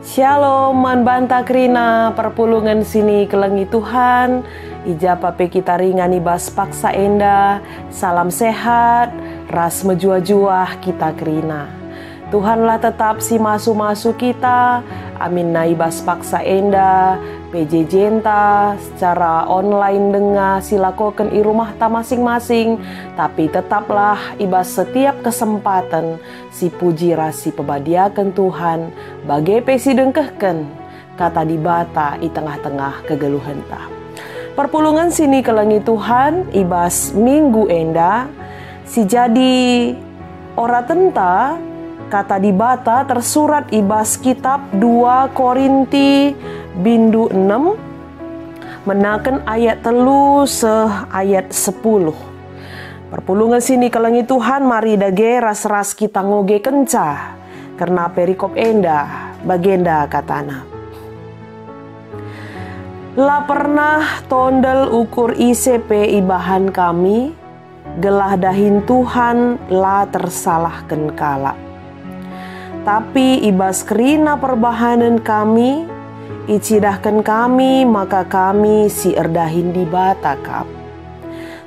Shalom, man banta krina, perpulungan sini kelengi Tuhan. Ija pape kita ringani bas paksa enda, salam sehat, ras menjua-juah kita krina. Tuhanlah tetap si masu-masu kita, amin na ibas paksa enda, PJ Jenta, secara online dengar silakoken i rumah ta masing-masing, tapi tetaplah ibas setiap kesempatan si puji rasi pebadiakan Tuhan, bagai pesi dengkehken, kata dibata i tengah-tengah kegeluhan ta. Perpulungan sini kelengi Tuhan, ibas minggu enda, si jadi ora tenta, kata dibata tersurat ibas kitab 2 Korinti bindu 6 menaken ayat 3 ayat 10. Perpulungan sini kelengi Tuhan, mari dage ras-ras kita ngoge kenca karena perikop enda bagenda katana. La pernah tondel ukur ICP ibahan kami, gelah dahin Tuhan la tersalahkan kala. Tapi ibas kerina perbahanan kami, icidahkan kami, maka kami si erdahin di batakap.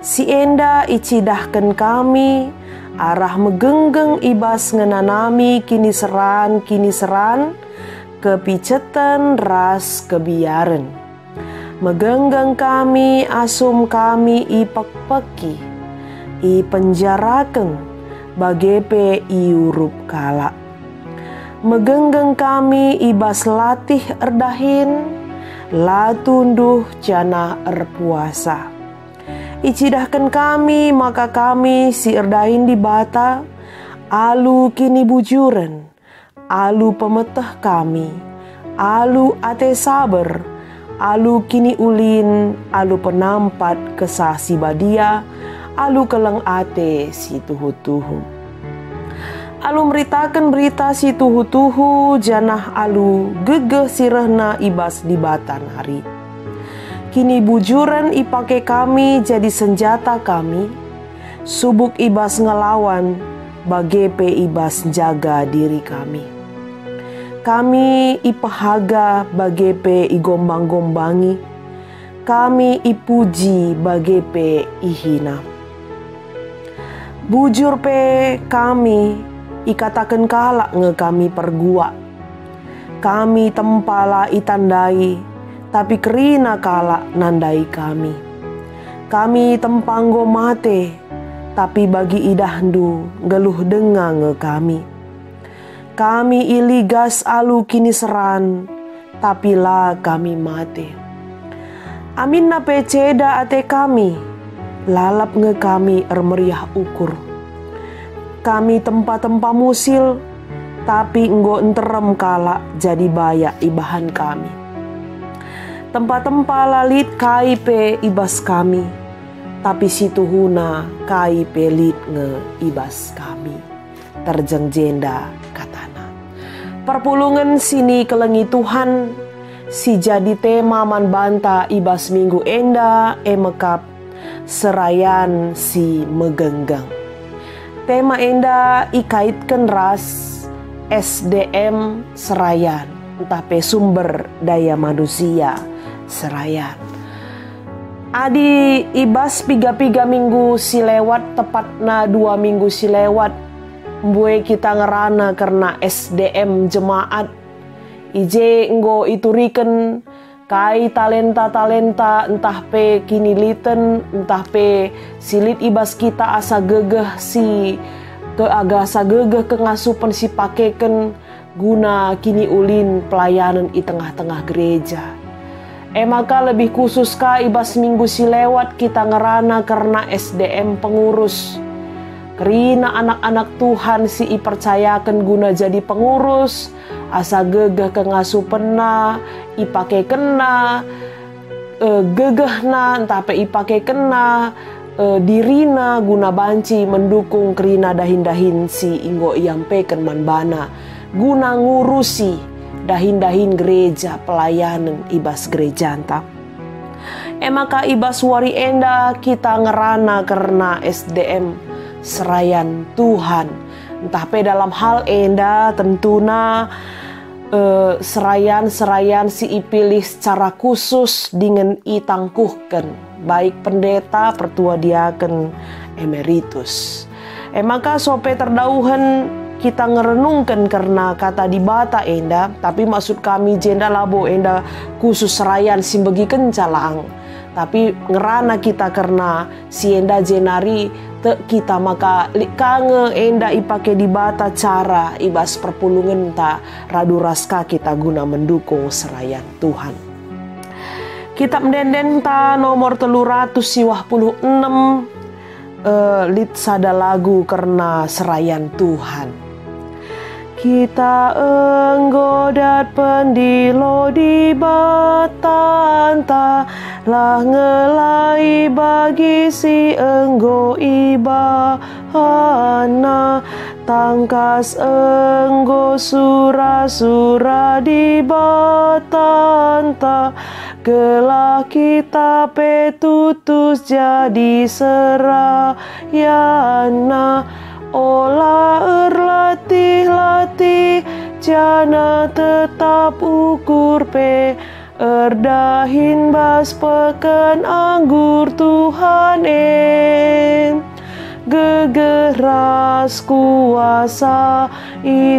Si enda icidahkan kami, arah megenggeng ibas ngenanami kini seran, kepicetan ras kebiaran. Megenggeng kami, asum kami ipek-peki, i penjaraken, bagepe iurup kala. Megenggeng kami ibas latih erdahin, la tunduh jana erpuasa. Icidahkan kami, maka kami si erdahin di bata, alu kini bujuren, alu pemeteh kami, alu ate saber, alu kini ulin, alu penampat kesah si badia, alu keleng ate si tuhu-tuhu. Alu meritakan berita si tuhu-tuhu, janah alu gegeh sirehna ibas di batan hari. Kini bujuran ipake kami jadi senjata kami, subuk ibas ngelawan, bagepe ibas jaga diri kami. Kami ipahaga bagepe igombang-gombangi, kami ipuji bagepe ihina. Bujur pe kami, ikatakan kalak nge kami pergua. Kami tempala itandai, tapi kerina kalak nandai kami. Kami tempanggo mate, tapi bagi idahdu geluh denga nge kami. Kami iligas alu kini seran, tapi la kami mate. Amin na peceda ate kami, lalap nge kami ermeriah ukur. Kami tempa-tempa musil, tapi enggo enterem kala jadi bayak ibahan kami. Tempa-tempa lalit kaipe ibas kami, tapi situhuna kaipe lit nge ibas kami. Terjeng jenda katana. Perpulungan sini kelengi Tuhan, si jadi tema man banta ibas minggu enda emekap serayan si megenggang. Tema enda ikaitkan ras SDM serayan, entah pe sumber daya manusia serayan. Adi ibas piga-piga minggu si lewat, tepatna 2 minggu si lewat, mbue kita ngerana karena SDM jemaat. Ije enggo ituriken kai talenta-talenta, entah pe kini liten, entah pe silit ibas kita asa gegeh si ke aga asa gegeh kengasupan si pakeken guna kini ulin pelayanan i tengah-tengah gereja. Maka lebih khusus ka ibas minggu si lewat kita ngerana karena SDM pengurus. Kerina anak-anak Tuhan si ipercayakan guna jadi pengurus, asa gegeh kengasupenna, ipake kena, gegehna, entah pe ipake kena, dirina guna banci mendukung kerina dahin-dahin si inggo iampeken manbana, guna ngurusi dahin-dahin gereja pelayanan ibas gereja anta. Maka ibas wari enda kita ngerana karena SDM serayan Tuhan. Entah pe dalam hal enda tentuna serayan si ipilih secara khusus dengan itangkuhkan baik pendeta, pertua diaken, emeritus. Maka sope terdauhan kita ngerenungkan karena kata di bata enda, tapi maksud kami jenda labo enda khusus serayan simbegi kencalaang. Tapi ngerana kita karena si enda jenari te kita maka kange enda ipake di bata cara ibas perpulungan ta radu raska kita guna mendukung serayan Tuhan. Kitab Denden ta nomor 356 lit sada lagu karena serayan Tuhan. Kita enggodat pendilo di batanta lah ngelai bagi si enggo ibahana tangkas enggo sura-sura di batanta gelah kita petutus jadi serayana olah erlatih-latih jana tetap ukur pe erdahin bas peken anggur Tuhan gegeras kuasa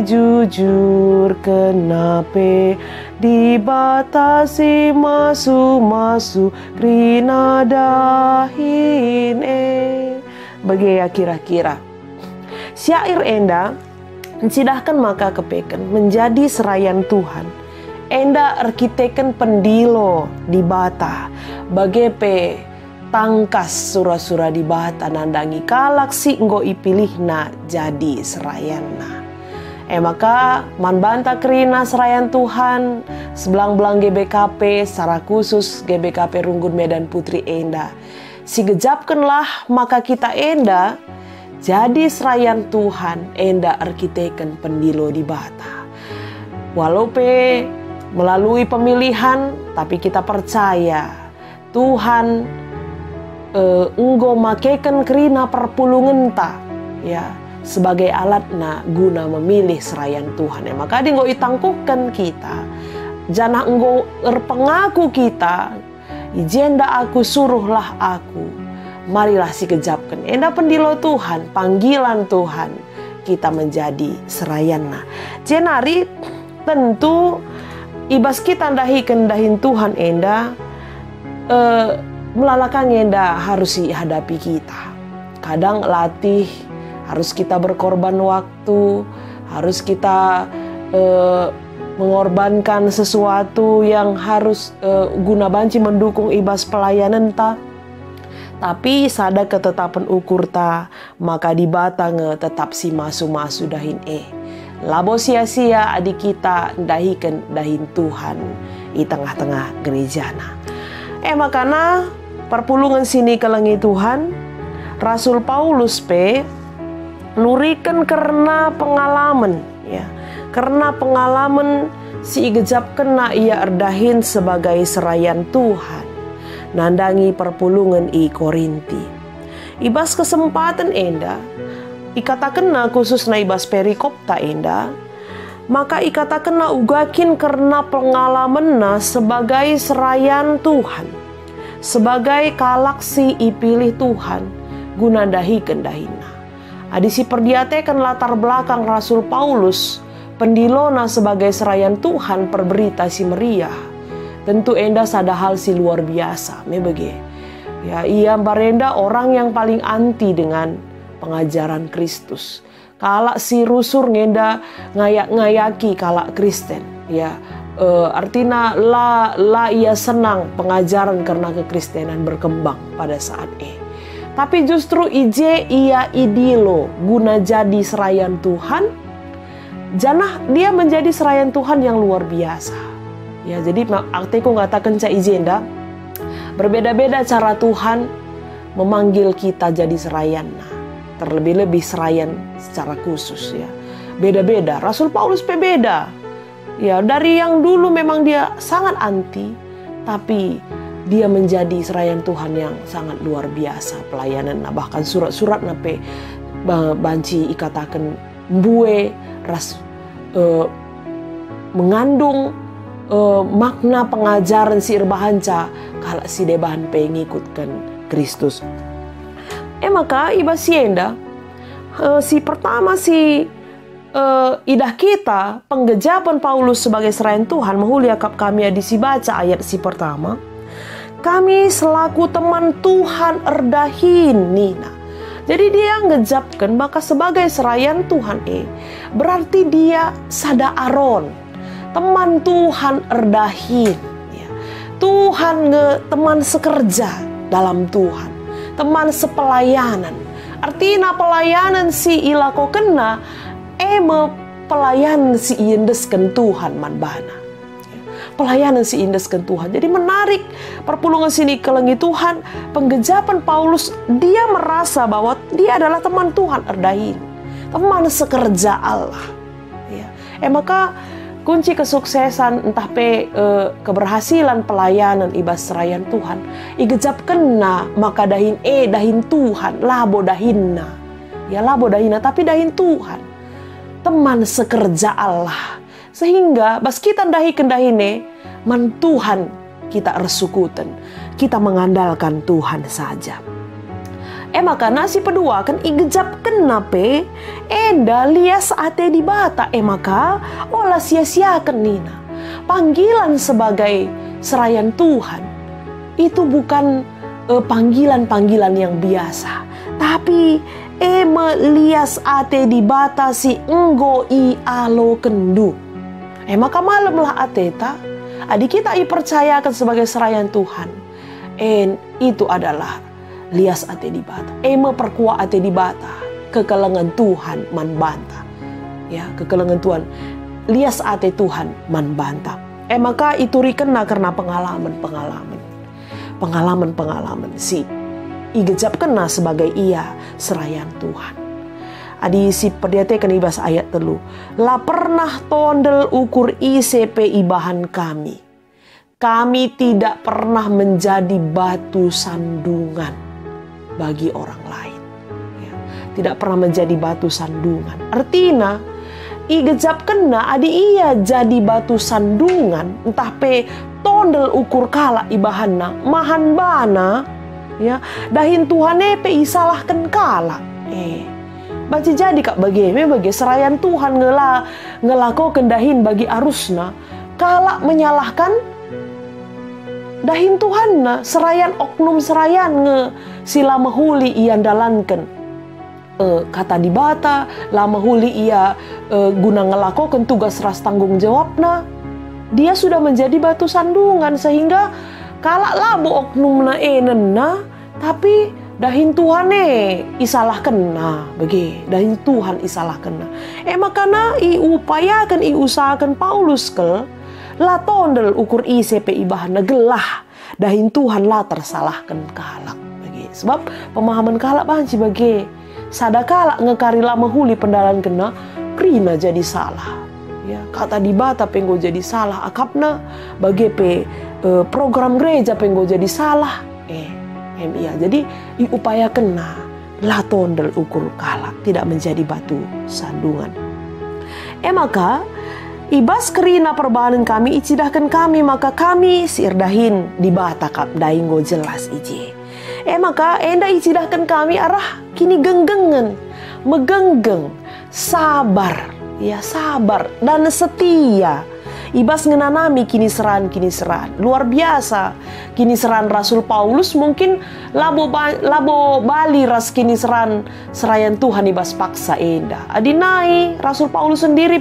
jujur kenape dibatasi masu krina dahin bagi ya kira-kira syair enda mencidahkan maka kepeken menjadi serayan Tuhan. Enda arkiteken pendilo di bata bagepe tangkas sura-sura di bata nandangi kalak si enggo ipilihna jadi serayana. Maka man banta krina serayan Tuhan sebelang-belang GBKP secara khusus GBKP Runggun Medan Putri enda. Si gejapkanlah maka kita enda jadi serayan Tuhan enda arkiteken pendilo di bata. Walaupun melalui pemilihan, tapi kita percaya Tuhan enggo makeken kerina perpulungan ta ya sebagai alatna guna memilih serayan Tuhan. Maka di enggo itangkukan kita, jana enggo erpengaku kita, ijenda aku suruhlah aku. Marilah si kejapkan enda pendilo Tuhan, panggilan Tuhan kita menjadi serayana. Jenari tentu ibas kita dahikan dahin Tuhan enda melalakang enda harus dihadapi kita. Kadang latih harus kita berkorban waktu, harus kita mengorbankan sesuatu yang harus guna banci mendukung ibas pelayanan ta. Tapi sada ketetapan ukur ta, maka di batang tetap si masu dahin labo sia-sia adik kita dahikan dahin Tuhan di tengah-tengah gerejana. Makana perpulungan sini kelengi Tuhan, Rasul Paulus nurikan karena pengalaman ya. Karena pengalaman si igejap kena ia erdahin sebagai serayan Tuhan. Nandangi perpulungan i Korinti. Ibas kesempatan enda, ikatakenna khusus na ibas perikop ta enda, maka ikatakenna ugakin karena pengalamanna sebagai serayan Tuhan, sebagai kalaksi ipilih Tuhan, guna dahikan dahina. Adisi perdiatekan latar belakang Rasul Paulus, pendilona sebagai serayan Tuhan perberita si meriah. Tentu enda sada hal si luar biasa, mebege. Ya, ia barenda orang yang paling anti dengan pengajaran Kristus. Kalak si rusur ngenda ngayak-ngayaki kalak Kristen. Ya, artinya la ia senang pengajaran karena kekristenan berkembang pada saat Tapi justru ije ia idilo guna jadi serayan Tuhan. Janah dia menjadi serayan Tuhan yang luar biasa. Ya, jadi artiku ngatakan ca ijenda berbeda-beda cara Tuhan memanggil kita jadi serayan. Terlebih-lebih serayan secara khusus ya. Beda-beda. Rasul Paulus beda. Ya, dari yang dulu memang dia sangat anti, tapi dia menjadi serayan Tuhan yang sangat luar biasa pelayanan. Bahkan surat-surat nape banci ikatakan bue ras mengandung makna pengajaran si irbahanca kalau si debahan pengikutkan Kristus. Maka iba sienda si pertama si idah kita penggejapan Paulus sebagai serayan Tuhan mahulia kap kami adi si baca ayat si pertama. Kami selaku teman Tuhan erdahin nina. Jadi dia ngejapkan maka sebagai serayan Tuhan berarti dia sada aron teman Tuhan erdahin ya. Tuhan teman sekerja dalam Tuhan, teman sepelayanan. Artinya pelayanan si ilako kena pelayanan si indeskan Tuhan manbana. Pelayanan si indeskan Tuhan. Jadi menarik perpulungan sini kelengi Tuhan, penggejapan Paulus, dia merasa bahwa dia adalah teman Tuhan erdahin, teman sekerja Allah. Ya. Maka kunci kesuksesan entah keberhasilan pelayanan ibas serayan Tuhan, igejap kena maka dahin Tuhan, labo dahinna. Ya labo dahinna tapi dahin Tuhan. Teman sekerja Allah. Sehingga bas kita dahi kendahine man Tuhan kita ersukutan. Kita mengandalkan Tuhan saja. Maka nasi kedua kan igejap kenape enda lias ate di bata maka olah sia-siakan nina. Panggilan sebagai serayan Tuhan itu bukan panggilan-panggilan yang biasa, tapi lias ate di bata si enggo i alo kendu. Maka malamlah ateta adik kita percayakan sebagai serayan Tuhan. Itu adalah lias ate di bata. Perkuat ate di bata. Kekelengan Tuhan man banta. Ya, kekelengan Tuhan. Lias ate Tuhan man banta. Maka itu rikena karena pengalaman si igejap kena sebagai ia serayan Tuhan. Adi si perdiate kan ibas ayat telu. La pernah tondel ukur ICP ibahan kami. Kami tidak pernah menjadi batu sandungan bagi orang lain. Ya, tidak pernah menjadi batu sandungan. Artinya, igejap kena adi ia jadi batu sandungan. Entah tondel ukur kala ibahanna. Mahan bana. Ya, dahin Tuhan isalahkan kala. Baca jadi kak bagi serayan Tuhan ngelako kendahin bagi arusna kala menyalahkan dahin Tuhan na serayan oknum serayan sila mahuli ian dalankan kata di bata lama huli ia guna ngelakokan tugas ras tanggung jawabna dia sudah menjadi batu sandungan sehingga kala labo oknum na enena tapi dahin Tuhan isalah kena bagi dahin Tuhan isalah kena makana upayakan usahakan Paulus ke la tondel ukur ICP ibahan gelah dahin Tuhan la tersalahkan kalak bagi sebab pemahaman kalak banci bagi sadakala ngekari lama huli pendalan kena krina jadi salah ya kata di bata penggo jadi salah akapna bagi program gereja penggo jadi salah jadi upaya kena la tondel ukur kala tidak menjadi batu sandungan. Maka ibas kerina perbahanan kami icidahkan kami maka kami sirdahin di bata kap dainggo jelas ije. Maka enda icidahkan kami arah kini genggengen megenggeng sabar ya sabar dan setia. Ibas ngenanami kini seran luar biasa kini seran Rasul Paulus mungkin labo bali ras kini seran serayan Tuhan ibas paksa enda adinai Rasul Paulus sendiri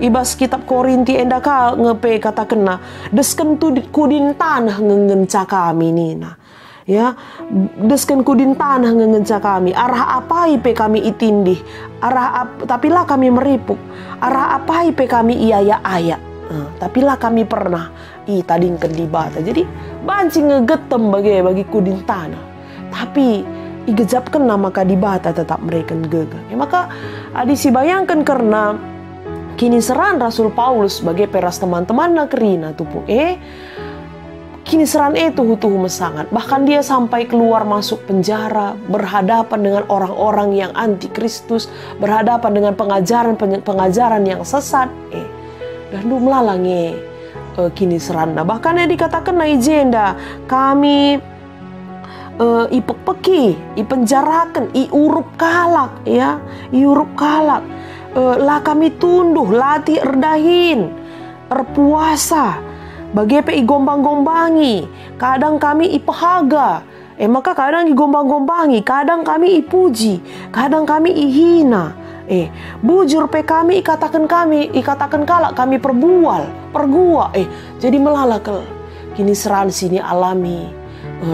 ibas kitab Korinti enda kata kena desken kudin tanah ngengenca kami nina ya desken kudin tanah ngengenca kami arah apa kami itindih tapilah kami meripuk arah apa kami iya ayat tapilah kami pernah tadingkan di bata jadi bancing ngegetem bagi kudin tanah tapi igejap kena maka di bata tetap mereka gegah maka adisi bayangkan karena kini seran Rasul Paulus sebagai peras teman-teman nakerina tupu kini seran itu hutuh mesangat. Bahkan dia sampai keluar masuk penjara, berhadapan dengan orang-orang yang anti Kristus, berhadapan dengan pengajaran yang sesat. dan du melalangi kini seranda. Bahkan yang dikatakan na ijenda kami ipek-peki, ipenjarakan, iurup kalak, ya, iurup kalak. Lah kami tunduh, lati erdahin, erpuasa, bagepe igombang-gombangi, kadang kami ipahaga, maka kadang igombang-gombangi, kadang kami ipuji, kadang kami ihina. Bujur pe kami ikatakan kalak kami pergua. Jadi melalakel kini seran sini alami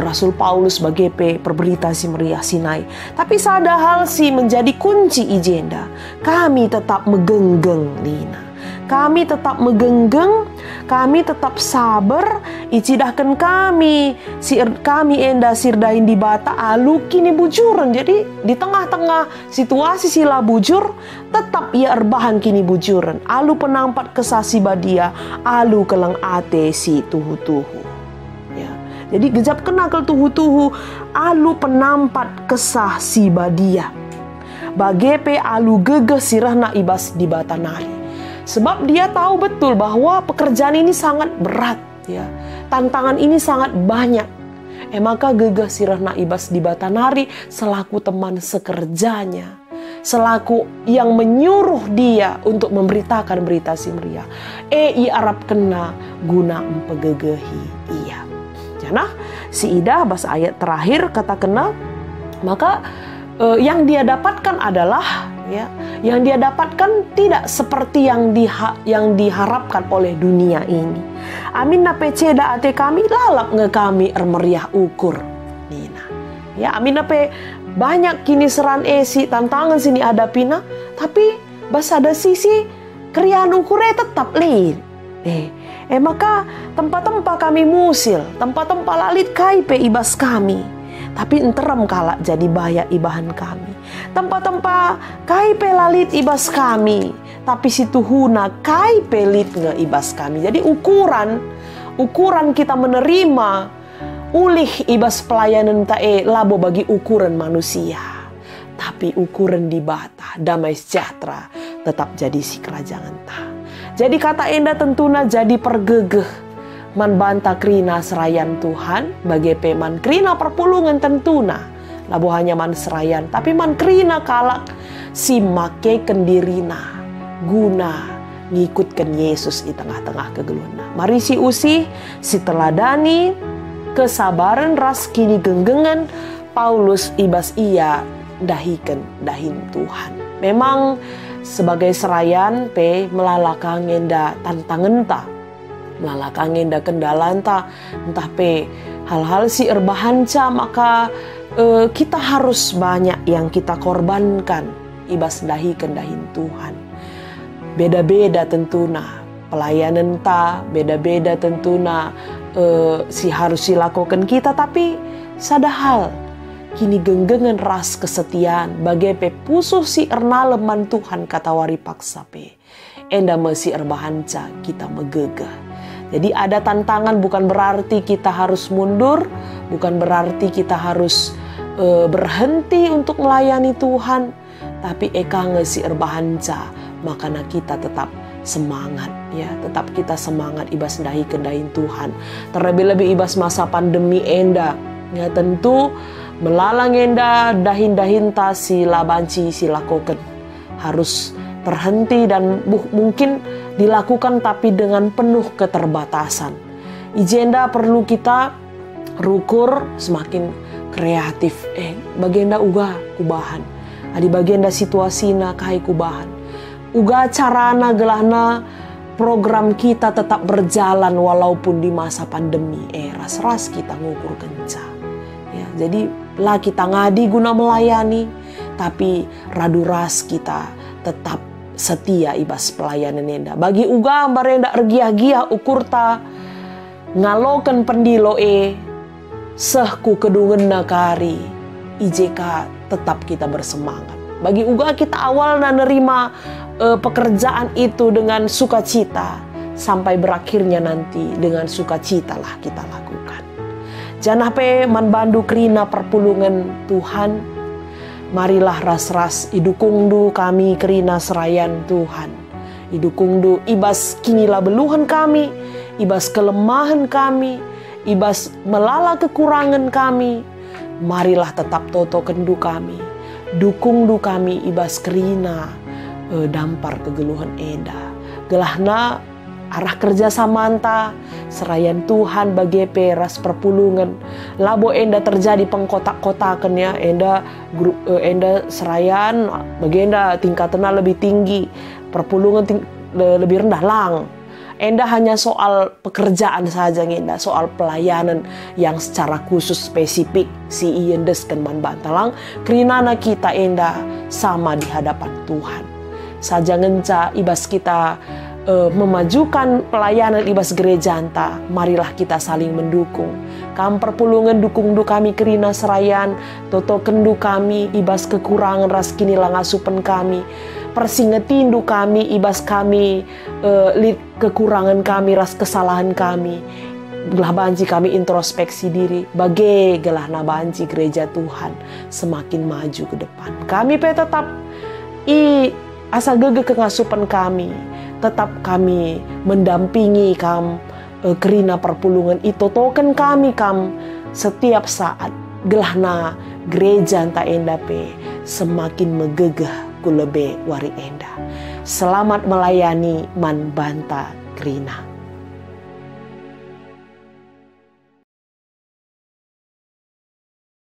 Rasul Paulus sebagai perberita si meriah Sinai. Tapi sada hal si menjadi kunci ijenda. Kami tetap megenggeng lina. Kami tetap megenggeng, kami tetap sabar, icidahkan kami enda sirdahin di bata alu kini bujuran. Jadi di tengah-tengah situasi sila bujur, tetap ia erbahan kini bujuran. Alu penampat kesasi badia, alu kelang ate si tuhu-tuhu. Ya. Jadi gejap kenakel tuhu-tuhu, alu penampat kesah si badia. Bagepe alu gegeh sirahna ibas di bata nari. Sebab dia tahu betul bahwa pekerjaan ini sangat berat, ya. Tantangan ini sangat banyak. Maka gegeh sirahna ibas di bata nari selaku teman sekerjanya, selaku yang menyuruh dia untuk memberitakan berita si meriah. I arab kena guna empegegehi ia. Janah si Ida bas ayat terakhir kata kena, maka yang dia dapatkan adalah, ya, yang dia dapatkan tidak seperti yang diharapkan oleh dunia ini. Amin na pe da ate kami lalap nge kami meriah ukur nina. Ya, amin na pe banyak kini seran esi tantangan sini ada pina, tapi bas ada sisi krian ukurnya tetap lain. Maka tempat-tempat kami musil, tempat-tempat lalit kai pe ibas kami. Tapi enterem kalak jadi bayak ibahan kami. Tempat-tempat kai pelalit ibas kami, tapi situhuna kai pelit nge ibas kami. Jadi ukuran kita menerima ulih ibas pelayanan tae labo bagi ukuran manusia. Tapi ukuran di bata damai sejahtera tetap jadi si kerajaan ta. Jadi kata enda tentuna jadi pergegeh. Man banta krina serayan Tuhan, bagi peman krina perpulungan tentuna. Labo hanya man serayan, tapi man krina kalak si make kendirina guna ngikutkan Yesus di tengah-tengah kegeluhna. Mari si usi, si teladani, kesabaran ras kini genggengan, Paulus ibas ia dahin Tuhan. Memang sebagai serayan pe melalakang ngenda tantangan ta. Melalakang ngenda kendalaan ta, entah pe hal-hal si erbahanca, maka kita harus banyak yang kita korbankan ibas dahin Tuhan. Beda-beda tentuna pelayanan ta, beda-beda tentuna si harus dilakukan kita, tapi sada hal kini genggengan ras kesetiaan bagai pe pusuh si ernaleman Tuhan kata wari paksa pe enda mesi erbahanca kita megegah. Jadi ada tantangan bukan berarti kita harus mundur, bukan berarti kita harus berhenti untuk melayani Tuhan, tapi eka ngesi erbahanca, makanya kita tetap semangat, ya, tetap kita semangat ibas dahi kendahin Tuhan. Terlebih-lebih ibas masa pandemi enda, ya tentu melalang enda dahin ta si labanci si lakoken harus terhenti dan mungkin dilakukan tapi dengan penuh keterbatasan. Ijenda perlu kita rukur semakin kreatif. Bagenda uga kubahan. Adi bagenda situasina kai kubahan. Uga carana gelahna program kita tetap berjalan walaupun di masa pandemi. Ras-ras kita ngukur kenca. Ya, jadi lah kita ngadi guna melayani, tapi radu ras kita tetap setia ibas pelayanan enda. Bagi uga barenda ergiah-giah ukur ta ngaloken pendilo sehku kedungen nakari IJK tetap kita bersemangat. Bagi uga kita awal nerima pekerjaan itu dengan sukacita sampai berakhirnya nanti dengan sukacita lah kita lakukan. Janah pe man bandu krina perpulungan Tuhan. Marilah ras-ras idukung du kami kerina serayan Tuhan. idukung du ibas kinilah beluhan kami, ibas kelemahan kami, ibas melala kekurangan kami. Marilah tetap toto kendu kami, dukung du kami ibas kerina dampar kegeluhan enda. Gelahna arah kerja samanta serayan Tuhan bagi peras perpulungan labo enda terjadi pengkotak-kotakan ya enda serayan bagi enda tingkatnya lebih tinggi, perpulungan lebih rendah lang. Enda hanya soal pekerjaan saja enda soal pelayanan yang secara khusus spesifik si iendes kan man bantalang kerinana kita enda sama di hadapan Tuhan. Saja ngenca ibas kita memajukan pelayanan ibas gereja anta, marilah kita saling mendukung. Kam perpulungan dukung du kami kerina serayan, toto kendu kami ibas kekurangan ras kini langasupen kami, persingetin du kami ibas kami kekurangan kami ras kesalahan kami. Gelah banci kami introspeksi diri, bagai gelah na banci gereja Tuhan semakin maju ke depan. Kami tetap asa gege kengasupan kami, tetap kami mendampingi kam kerina perpulungan itu token kami kam setiap saat gelahna gereja anta enda pe semakin megegah ku lebe wari enda. Selamat melayani man banta kerina.